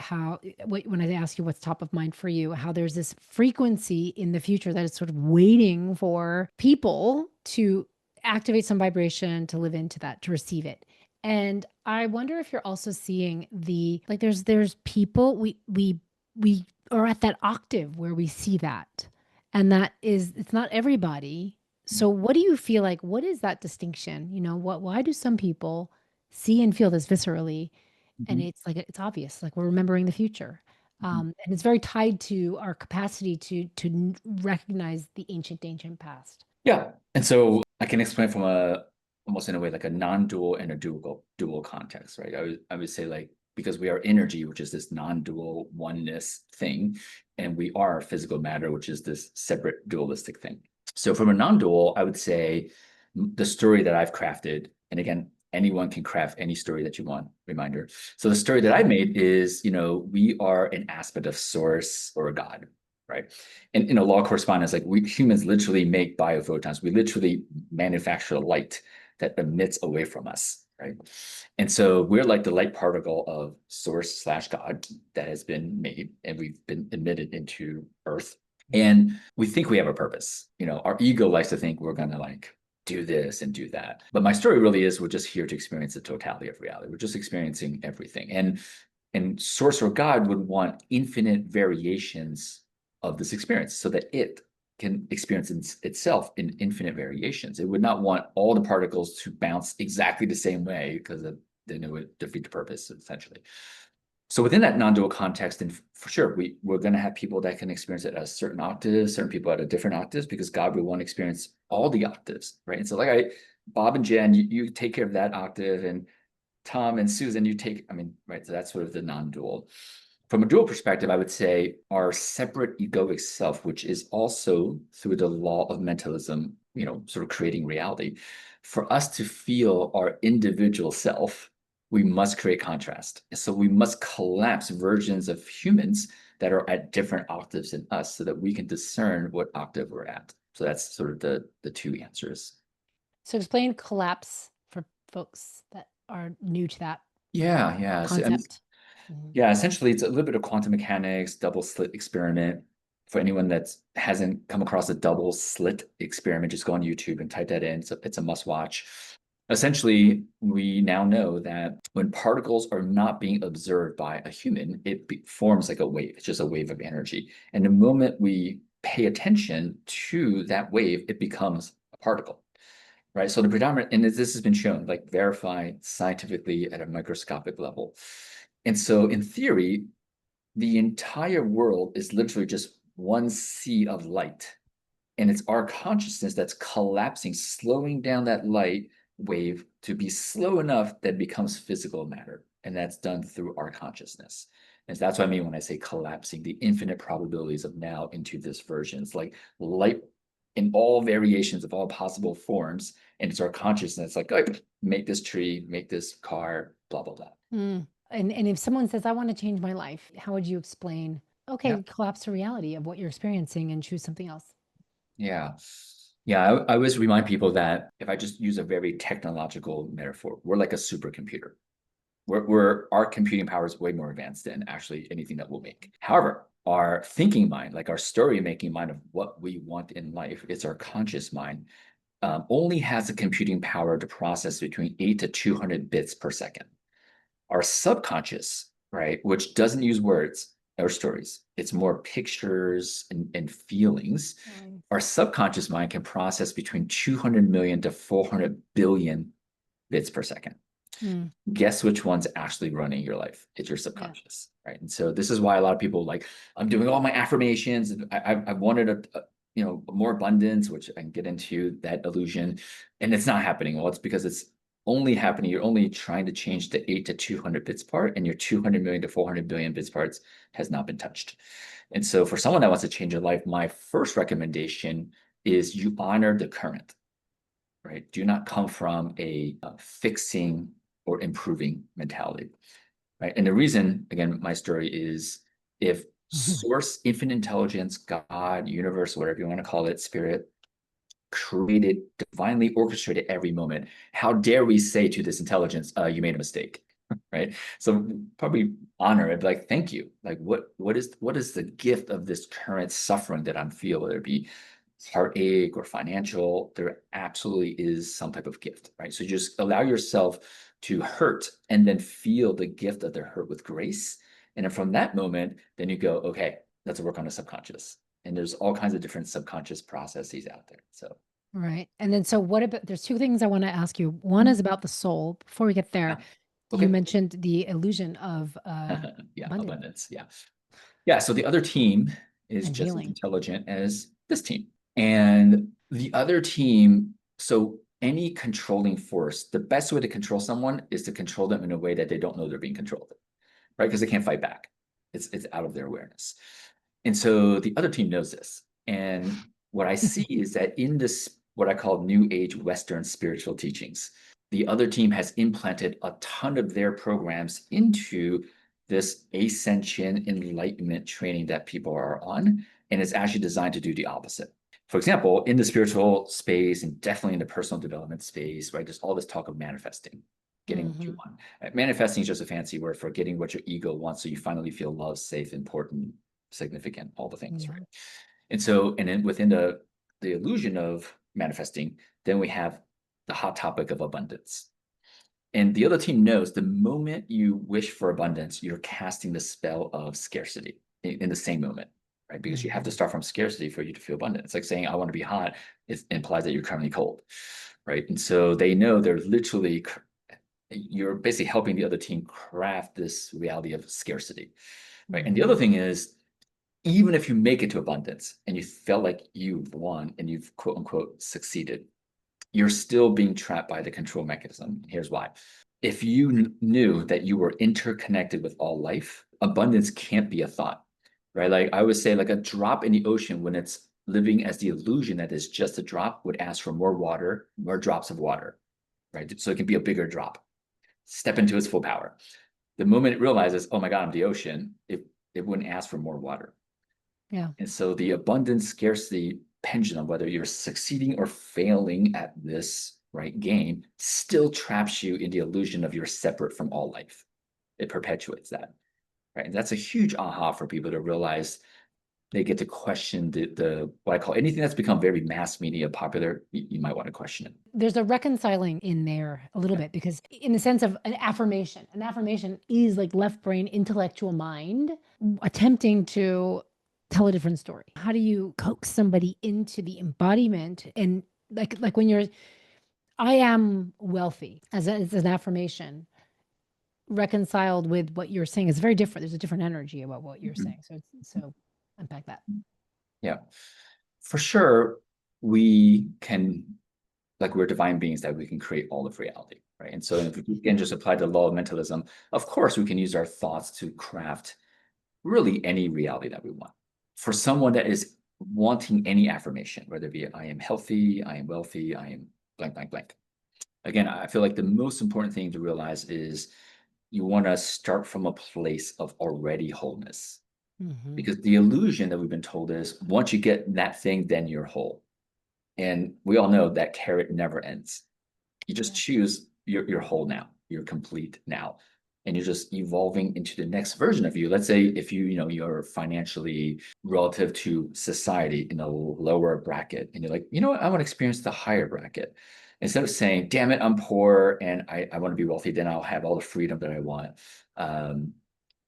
when I ask you what's top of mind for you, how there's this frequency in the future that is sort of waiting for people to activate some vibration, to live into that, to receive it. And I wonder if you're also seeing there's people, we are at that octave where we see that. And it's not everybody. So what do you feel like? What is that distinction? Why do some people see and feel this viscerally? And it's obvious, like we're remembering the future. And it's very tied to our capacity to recognize the ancient past. Yeah. And so I can explain from almost in a way like a non-dual and a dual context, right? I would say, like, because we are energy, which is this non-dual oneness thing, and we are physical matter, which is this separate dualistic thing. So from a non-dual, I would say the story that I've crafted, and again, anyone can craft any story that you want, reminder. So the story that I made is, we are an aspect of source or God, right? And law of correspondence, like we humans literally make biophotons. We literally manufacture light that emits away from us, right? And so we're like the light particle of source / God that has been made, and we've been emitted into Earth. And we think we have a purpose. Our ego likes to think we're going to like do this and do that. But my story really is we're just here to experience the totality of reality. We're just experiencing everything. And source or God would want infinite variations of this experience so that it can experience itself in infinite variations. It would not want all the particles to bounce exactly the same way because then it would defeat the purpose, essentially. So within that non-dual context, and for sure, we're going to have people that can experience it at a certain octave, certain people at a different octaves, because God will want to experience all the octaves, right? And so like Bob and Jen, you take care of that octave, and Tom and Susan, right? So that's sort of the non-dual. From a dual perspective, I would say our separate egoic self, which is also through the law of mentalism, sort of creating reality. For us to feel our individual self, we must create contrast. So we must collapse versions of humans that are at different octaves than us so that we can discern what octave we're at. So that's sort of the two answers. So explain collapse for folks that are new to that Yeah. concept. Yeah, essentially it's a little bit of quantum mechanics, double slit experiment. For anyone that hasn't come across a double slit experiment, just go on YouTube and type that in. So it's a must watch. Essentially, we now know that when particles are not being observed by a human, it forms like a wave. It's just a wave of energy. And the moment we pay attention to that wave, it becomes a particle, right? So the predominant, and this has been shown, like verified scientifically at a microscopic level. And so in theory, the entire world is literally just one sea of light. And it's our consciousness that's collapsing, slowing down that light wave to be slow enough that it becomes physical matter. And that's done through our consciousness. And so that's what I mean when I say collapsing, the infinite probabilities of now into this version. It's like light in all variations of all possible forms. And it's our consciousness like, oh, make this tree, make this car, blah, blah, blah. And if someone says, I want to change my life, how would you explain, okay, collapse the reality of what you're experiencing and choose something else? Yeah. I always remind people that if I just use a very technological metaphor, we're like a supercomputer. Our computing power is way more advanced than actually anything that we'll make. However, our thinking mind, like our story making mind of what we want in life, it's our conscious mind, only has a computing power to process between 8 to 200 bits per second. Our subconscious, right, which doesn't use words or stories, it's more pictures and feelings. Our subconscious mind can process between 200 million to 400 billion bits per second. Guess which one's actually running your life? It's your subconscious, right? And so this is why a lot of people like, I'm doing all my affirmations, and I wanted more abundance, which I can get into that illusion, and it's not happening. Well, it's because it's only happening. You're only trying to change the 8 to 200 bits part, and your 200 million to 400 billion bits parts has not been touched. And so for someone that wants to change their life, my first recommendation is you honor the current, right? Do not come from a fixing or improving mentality, right? And the reason, again, my story is if source, infinite intelligence, God, universe, whatever you want to call it, spirit, created, divinely orchestrated every moment, how dare we say to this intelligence, you made a mistake, right? So probably honor it, like, thank you. Like, what is the gift of this current suffering that I'm feeling, whether it be heartache or financial? There absolutely is some type of gift, right? So just allow yourself to hurt and then feel the gift of the hurt with grace. And then from that moment, then you go, okay, let's work on the subconscious. And there's all kinds of different subconscious processes out there. So right. And then so what about, there's two things I want to ask you. One is about the soul. Before we get there, okay. You mentioned the illusion of abundance. Yeah. So the other team is and just healing. as intelligent as this team. And the other team, so any controlling force, the best way to control someone is to control them in a way that they don't know they're being controlled, right? Because they can't fight back. It's out of their awareness. And so the other team knows this. And what I see is that in this, what I call New Age Western spiritual teachings, the other team has implanted a ton of their programs into this ascension enlightenment training that people are on, and it's actually designed to do the opposite. For example, in the spiritual space and definitely in the personal development space, right, there's all this talk of manifesting, getting what you want. Manifesting is just a fancy word for getting what your ego wants, so you finally feel loved, safe, important, significant, all the things, right? And so, and then within the illusion of manifesting, then we have the hot topic of abundance. And the other team knows the moment you wish for abundance, you're casting the spell of scarcity in the same moment, right? Because you have to start from scarcity for you to feel abundant. It's like saying, I want to be hot. It implies that you're currently cold, right? And so they know they're literally, you're basically helping the other team craft this reality of scarcity, right? And the other thing is, even if you make it to abundance and you felt like you've won and you've quote unquote succeeded, you're still being trapped by the control mechanism. Here's why. If you knew that you were interconnected with all life, abundance can't be a thought, right? Like I would say, like a drop in the ocean, when it's living as the illusion that it's just a drop, would ask for more water, more drops of water, right? So it can be a bigger drop, step into its full power. The moment it realizes, oh my God, I'm the ocean, it wouldn't ask for more water. Yeah. And so the abundance scarcity pendulum, whether you're succeeding or failing at this right game, still traps you in the illusion of you're separate from all life. It perpetuates that, right? And that's a huge aha for people to realize. They get to question the what I call anything that's become very mass media popular. You might want to question it. There's a reconciling in there a little bit, because in the sense of an affirmation is like left brain, intellectual mind attempting to tell a different story. How do you coax somebody into the embodiment? And like when you're, I am wealthy as an affirmation, reconciled with what you're saying is very different. There's a different energy about what you're saying. So unpack that. Yeah, for sure. We can, like, we're divine beings that we can create all of reality, right? And so if we can just apply the law of mentalism, of course, we can use our thoughts to craft really any reality that we want. For someone that is wanting any affirmation, whether it be I am healthy, I am wealthy, I am blank, blank, blank. Again, I feel like the most important thing to realize is you want to start from a place of already wholeness. Because the illusion that we've been told is once you get that thing, then you're whole. And we all know that carrot never ends. You just choose, you're whole now, you're complete now. And you're just evolving into the next version of you. Let's say if you're financially relative to society in a lower bracket, and you're like, you know what, I want to experience the higher bracket. Instead of saying, damn it, I'm poor and I want to be wealthy, then I'll have all the freedom that I want.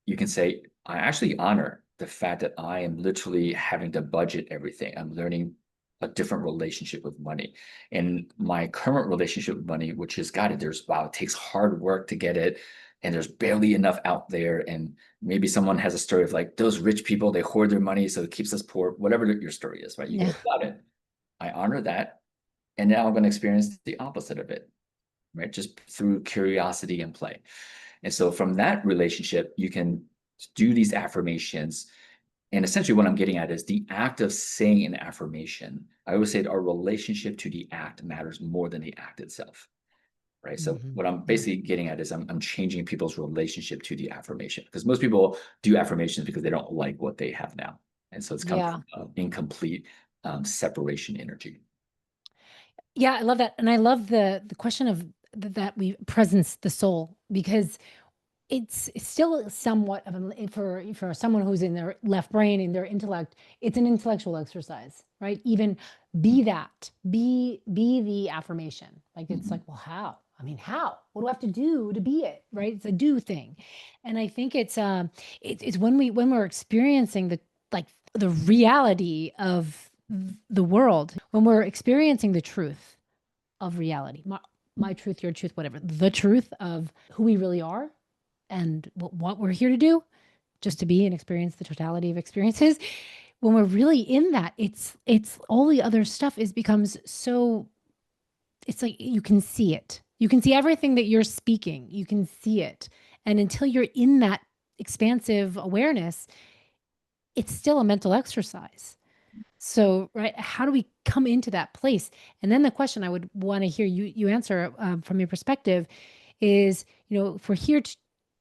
You can say, I actually honor the fact that I am literally having to budget everything. I'm learning a different relationship with money. And my current relationship with money, which has got it, it takes hard work to get it. And there's barely enough out there. And maybe someone has a story of like, those rich people, they hoard their money, so it keeps us poor, whatever your story is, right? You go about it. I honor that. And now I'm going to experience the opposite of it, right? Just through curiosity and play. And so from that relationship, you can do these affirmations. And essentially what I'm getting at is the act of saying an affirmation. I always say that our relationship to the act matters more than the act itself, right? So what I'm basically getting at is I'm changing people's relationship to the affirmation, because most people do affirmations because they don't like what they have now. And so it's kind of incomplete separation energy. Yeah, I love that. And I love the question of that we presence the soul, because it's still somewhat of for someone who's in their left brain, in their intellect, it's an intellectual exercise, right? Even be the affirmation. Like it's like, well, how? I mean, how? What do I have to do to be it? Right? It's a do thing. And I think it's when we're experiencing the reality of the world, when we're experiencing the truth of reality, my truth, your truth, whatever, the truth of who we really are and what we're here to do, just to be and experience the totality of experiences. When we're really in that, it's all the other stuff becomes so, it's like you can see it. You can see everything that you're speaking. You can see it. And until you're in that expansive awareness, it's still a mental exercise. So, right, how do we come into that place? And then the question I would want to hear you answer from your perspective is, if we're here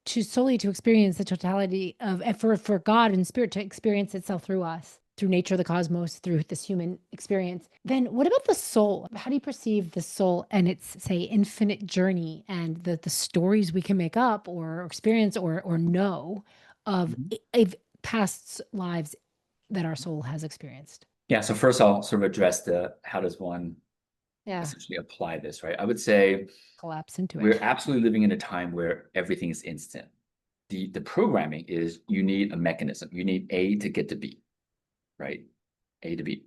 to solely to experience the totality of, and for God and spirit to experience itself through us, through nature, the cosmos, through this human experience, then what about the soul? How do you perceive the soul and its, say, infinite journey and the stories we can make up or experience or know of Mhm. of past lives that our soul has experienced? Yeah, so first I'll sort of address the how does one Yeah, essentially apply this, right? I would say collapse into it. we're absolutely living in a time where everything is instant. The programming is you need a mechanism. You need A to get to B, right? A to B.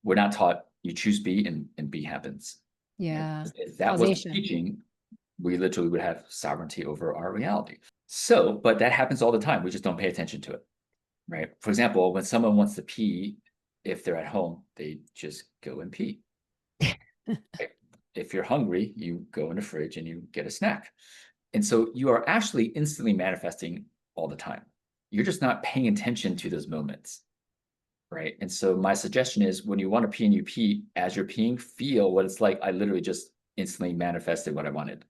We're not taught you choose B and B happens. Right? Yeah, If that was the causation. teaching, we literally would have sovereignty over our reality. So, but that happens all the time. We just don't pay attention to it, right? For example, when someone wants to pee, if they're at home, they just go and pee. Right? If you're hungry, you go in the fridge and you get a snack. And so you are actually instantly manifesting all the time. You're just not paying attention to those moments, right? And so my suggestion is when you want to pee and you pee, as you're peeing, feel what it's like. I literally just instantly manifested what I wanted.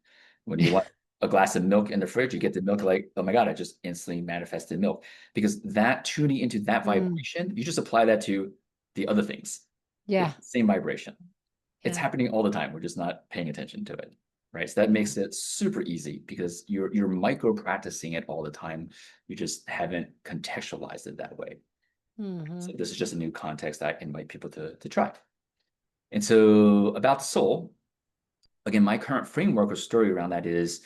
When you want a glass of milk in the fridge, you get the milk like, oh my God, I just instantly manifested milk. Because that tuning into that Mm, vibration, you just apply that to the other things. It's yeah, the same vibration. It's yeah, happening all the time. We're just not paying attention to it. Right. So that yeah. makes it super easy because you're micro practicing it all the time. You just haven't contextualized it that way. So Hmm. this is just a new context I invite people to try. And so about the soul, again, my current framework or story around that is,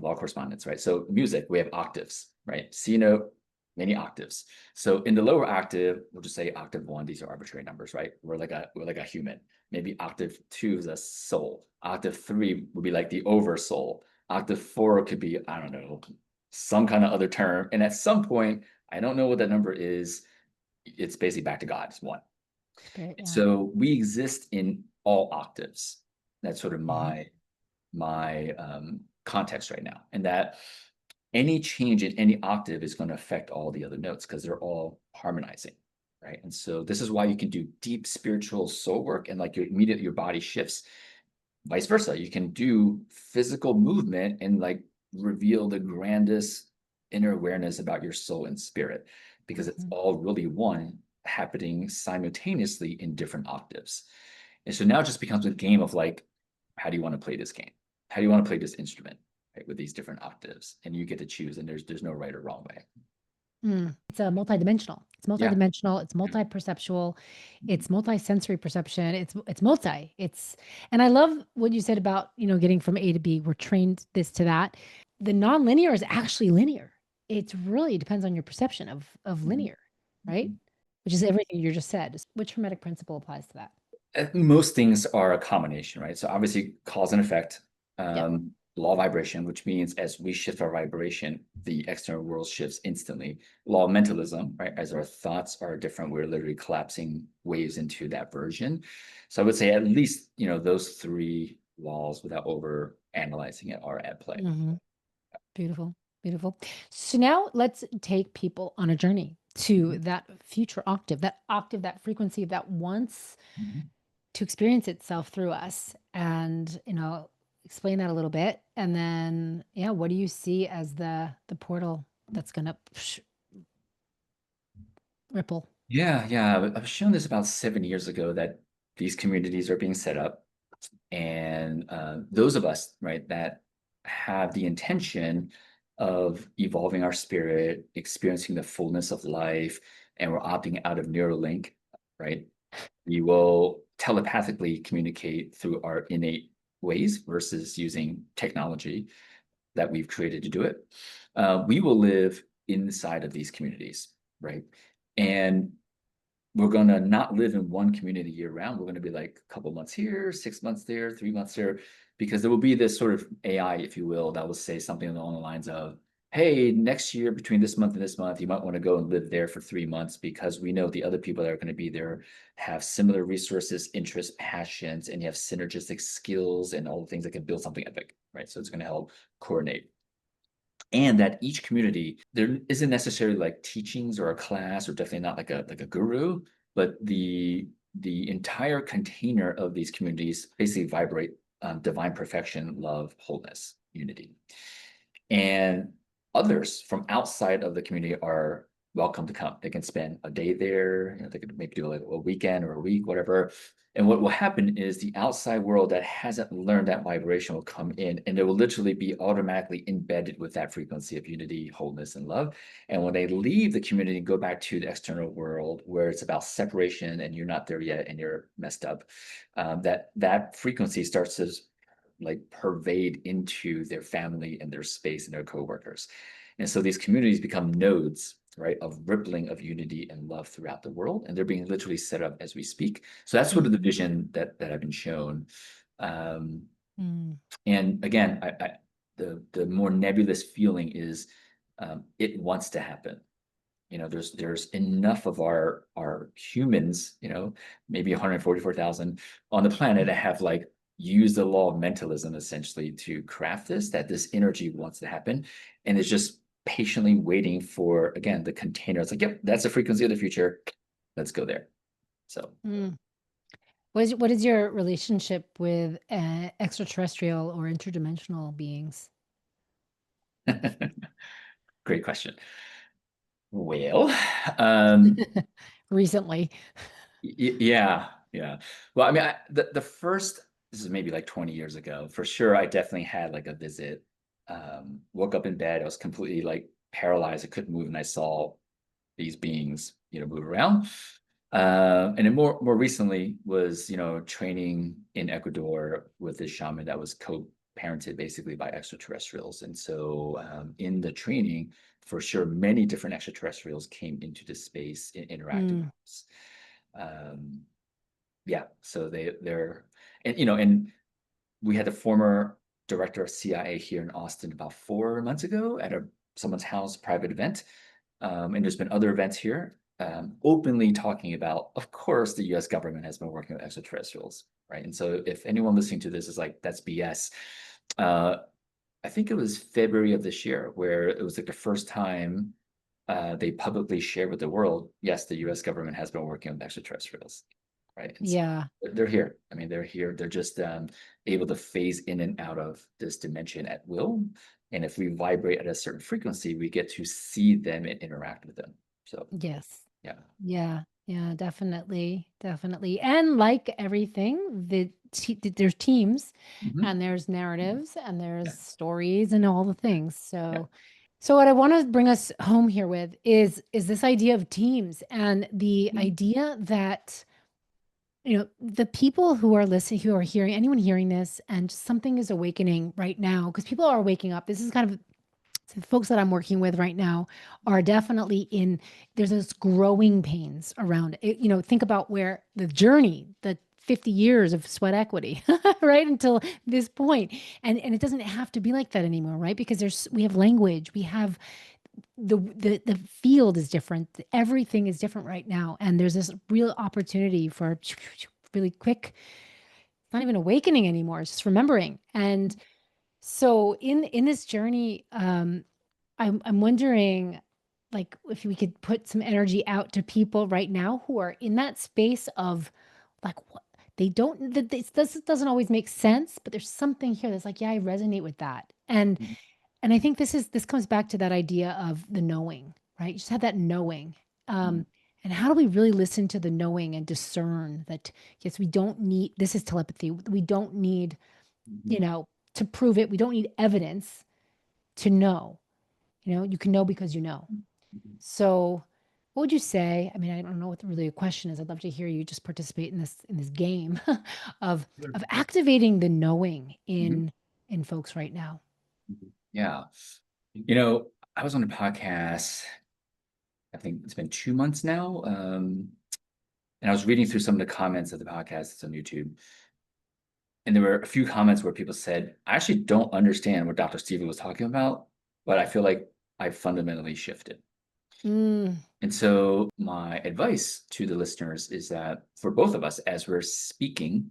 law correspondence, right? So music, we have octaves, right? C note, many octaves. So in the lower octave, we'll just say octave one, these are arbitrary numbers, right? We're like a human. Maybe octave two is a soul. Octave three would be like the over soul. Octave four could be, I don't know, some kind of other term. And at some point, I don't know what that number is. It's basically back to God, it's one. Spirit, yeah. So we exist in all octaves. That's sort of Hmm. my context right now, and that any change in any octave is going to affect all the other notes because they're all harmonizing, right? And so this is why you can do deep spiritual soul work and like your body shifts. Vice versa, you can do physical movement and like reveal the grandest inner awareness about your soul and spirit because it's Hmm. all really one happening simultaneously in different octaves. And so now it just becomes a game of like, how do you want to play this game? How do you want to play this instrument, right? With these different octaves, and you get to choose, and there's no right or wrong way. Mm. It's a multidimensional. It's Yeah. multidimensional. It's Mhm. multi-perceptual. It's multi-sensory perception. It's multi. And I love what you said about, getting from A to B. We're trained this to that. The non-linear is actually linear. It really depends on your perception of Mhm. linear, right? Which is everything you just said. Which Hermetic principle applies to that? Most things are a combination, right? So obviously cause and effect, Yep. law of vibration, which means as we shift our vibration, the external world shifts instantly. Law of mentalism, right? As our thoughts are different, we're literally collapsing waves into that version. So I would say at least, those three laws without over analyzing it are at play. Hmm. Beautiful. Beautiful. So now let's take people on a journey to Mhm. that future octave, that frequency that wants Mhm. to experience itself through us and, explain that a little bit. And then, yeah, what do you see as the portal that's going to ripple? Yeah. I was shown this about 7 years ago that these communities are being set up. And those of us, right, that have the intention of evolving our spirit, experiencing the fullness of life, and we're opting out of Neuralink, right? We will telepathically communicate through our innate ways versus using technology that we've created to do it. We will live inside of these communities, right? And we're going to not live in one community year round. We're going to be like a couple months here, 6 months there, 3 months there, because there will be this sort of AI, if you will, that will say something along the lines of, hey, next year between this month and this month, you might want to go and live there for 3 months because we know the other people that are going to be there have similar resources, interests, passions, and you have synergistic skills and all the things that can build something epic, right? So it's going to help coordinate. And that each community, there isn't necessarily like teachings or a class or definitely not like a guru. but the entire container of these communities basically vibrate divine perfection, love, wholeness, unity. And others from outside of the community are welcome to come. They can spend a day there, you know, they could maybe do like a weekend or a week, whatever. And what will happen is the outside world that hasn't learned that vibration will come in, and it will literally be automatically embedded with that frequency of unity, wholeness, and love. And when they leave the community and go back to the external world where it's about separation and you're not there yet and you're messed up, that frequency starts to like pervade into their family and their space and their coworkers. And so these communities become nodes, right, of rippling of unity and love throughout the world. And they're being literally set up as we speak. So that's sort of the vision that I've been shown. And again, the more nebulous feeling is it wants to happen. You know, there's enough of our humans, you know, maybe 144,000 on the planet that have like used the law of mentalism essentially to craft this, that this energy wants to happen. And it's just patiently waiting for, again, the container. It's like, yep, that's the frequency of the future. Let's go there. So what is your relationship with extraterrestrial or interdimensional beings? great question. Well, Recently. yeah. Well, I mean, the first, this is maybe like 20 years ago, for sure, I definitely had like a visit. Woke up in bed, I was completely like paralyzed, I couldn't move, and I saw these beings, you know, move around. And then more recently was, you know, training in Ecuador with this shaman that was co-parented basically by extraterrestrials. And so in the training, for sure, many different extraterrestrials came into the space and interacted with us. Yeah, so they're, and you know, and we had the former director of CIA here in Austin about 4 months ago at someone's house private event. And there's been other events here openly talking about, of course, the US government has been working with extraterrestrials, right? And so if anyone listening to this is like, that's BS, I think it was February of this year where it was like the first time they publicly shared with the world, yes, the US government has been working with extraterrestrials, right? And so Yeah. they're here. I mean, they're here. They're just able to phase in and out of this dimension at will. And if we vibrate at a certain frequency, we get to see them and interact with them. So Yes. yeah. Yeah, definitely. Definitely. And like everything, there's teams and there's narratives and there's Yeah. stories and all the things. Yeah. So what I want to bring us home here with is this idea of teams and the Mhm. idea that the people who are listening, who are hearing, anyone hearing this, and something is awakening right now, because people are waking up. This is kind of the folks that I'm working with right now are definitely there's this growing pains around it. Think about where the journey, the 50 years of sweat equity, right? Until this point. And it doesn't have to be like that anymore, right? Because we have language, we have the field is different. Everything is different right now. And there's this real opportunity for really quick, not even awakening anymore, it's just remembering. And so in this journey, I'm wondering, like, if we could put some energy out to people right now who are in that space of, like, what they don't. This doesn't always make sense, but there's something here that's like, yeah, I resonate with that, Mhm. and I think this comes back to that idea of the knowing, right? You just have that knowing, Mhm. and how do we really listen to the knowing and discern that yes, we don't need. This is telepathy. We don't need, Mhm. to prove it. We don't need evidence to know. You can know because you know. Mhm. So, what would you say? I mean, I don't know what really a question is. I'd love to hear you just participate in this game of Sure. activating the knowing Mhm. in folks right now. Yeah. You know, I was on a podcast, I think it's been 2 months now. And I was reading through some of the comments of the podcast. It's on YouTube. And there were a few comments where people said, I actually don't understand what Dr. Steven was talking about, but I feel like I fundamentally shifted. Mm, And so my advice to the listeners is that for both of us, as we're speaking,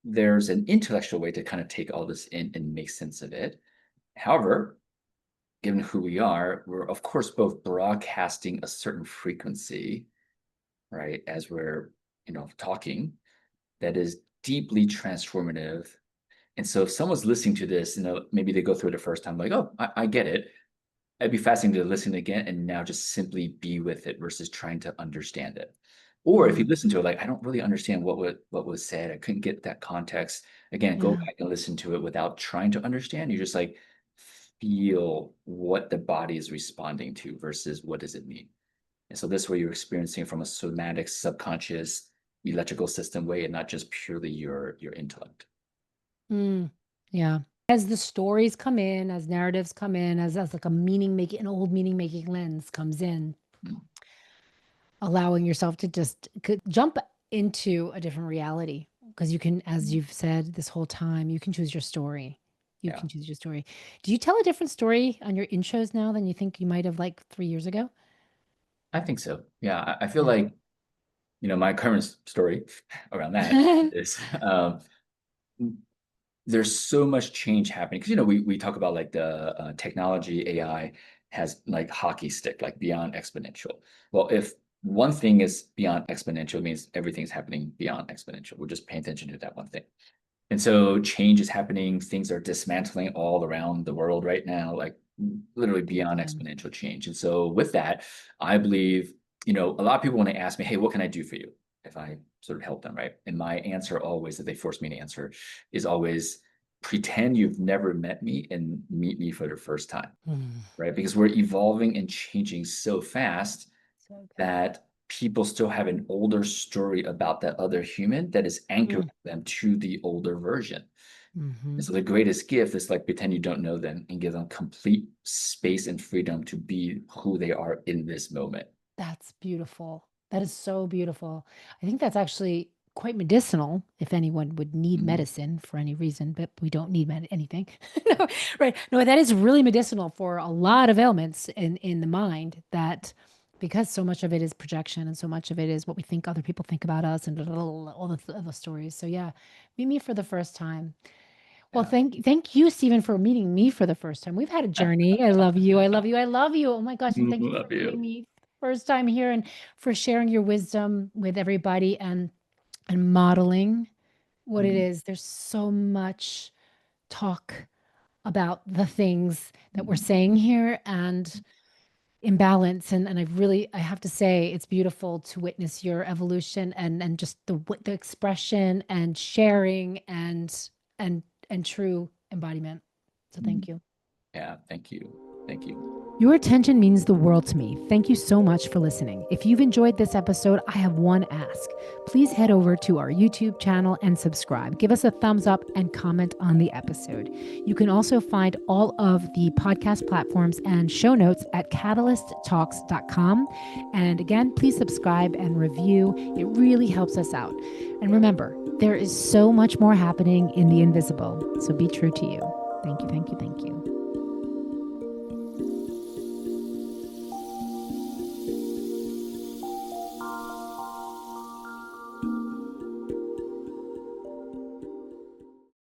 there's an intellectual way to kind of take all this in and make sense of it. However, given who we are, we're of course both broadcasting a certain frequency right, as we're, talking, that is deeply transformative. And so if someone's listening to this, maybe they go through it the first time, like, oh, I get it. It'd be fascinating to listen again and now just simply be with it versus trying to understand it. Or if you listen to it, like, I don't really understand what was said. I couldn't get that context. Again, go Yeah. back and listen to it without trying to understand. You just like feel what the body is responding to versus what does it mean. And so this way you're experiencing from a somatic, subconscious, electrical system way, and not just purely your intellect. Yeah. As the stories come in, as narratives come in, as like an old meaning making lens comes in, Mm. allowing yourself to just jump into a different reality. Because you can, as you've said this whole time, you can choose your story. You Yeah, can choose your story. Do you tell a different story on your intros now than you think you might have like 3 years ago? I think so. Yeah, I feel Yeah. like, my current story around that is there's so much change happening because we talk about like the technology AI has like hockey stick, like beyond exponential. Well, if one thing is beyond exponential, it means everything's happening beyond exponential. We're just paying attention to that one thing. And so change is happening. Things are dismantling all around the world right now, like literally Big beyond time. exponential change. And so with that, I believe, a lot of people want to ask me, hey, what can I do for you if I sort of help them, right? And my answer always that they force me to answer is always pretend you've never met me and meet me for the first time, Mm. right? Because we're evolving and changing so fast So good. that people still have an older story about that other human that is anchoring them to the older version. Mm-hmm. And so the greatest gift is like pretend you don't know them and give them complete space and freedom to be who they are in this moment. That's beautiful. That is so beautiful. I think that's actually quite medicinal if anyone would need Mhm. medicine for any reason, but we don't need anything. No, right. No, that is really medicinal for a lot of ailments in the mind that because so much of it is projection and so much of it is what we think other people think about us and all the other stories. So yeah, meet me for the first time. Well, Yeah. thank you, Stephen, for meeting me for the first time. We've had a journey. I love you. I love you. I love you. Oh my gosh. And thank you for Love meeting you. me first time here and for sharing your wisdom with everybody and modeling what it Mhm. is. There's so much talk about the things that we're Mhm. saying here and imbalance. And I have to say it's beautiful to witness your evolution and just the expression and sharing and and true embodiment. So Mhm. thank you. Yeah. Thank you. Thank you. Your attention means the world to me. Thank you so much for listening. If you've enjoyed this episode, I have one ask. Please head over to our YouTube channel and subscribe. Give us a thumbs up and comment on the episode. You can also find all of the podcast platforms and show notes at catalysttalks.com. And again, please subscribe and review. It really helps us out. And remember, there is so much more happening in the invisible. So be true to you.